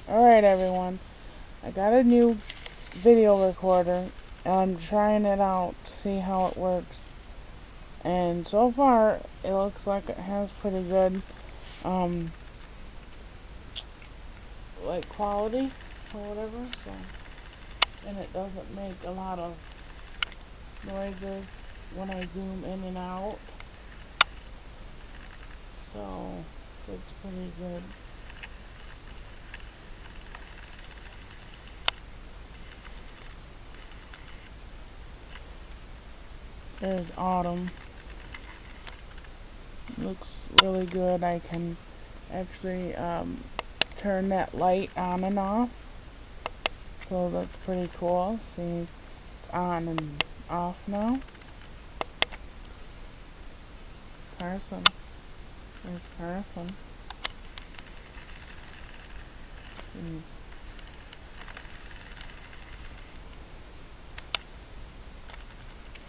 Alright everyone, I got a new video recorder and I'm trying it out to see how it works. And so far it looks like it has pretty good like quality or whatever, so, and it doesn't make a lot of noises when I zoom in and out. So it's pretty good. There's autumn. Looks really good. I can actually turn that light on and off. So that's pretty cool. See, it's on and off now. Carson. There's Carson.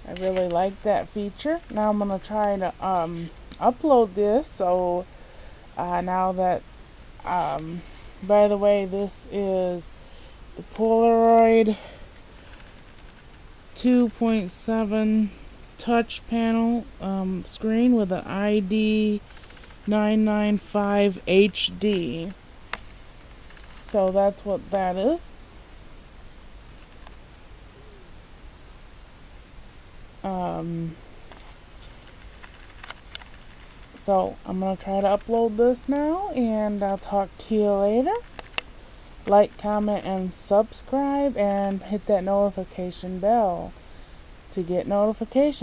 I really like that feature. Now I'm going to try to upload this. So now that, by the way, this is the Polaroid 2.7 touch panel screen with an iD995HD. So that's what that is. So I'm going to try to upload this now, and I'll talk to you later. Like, comment, and subscribe, and hit that notification bell to get notifications.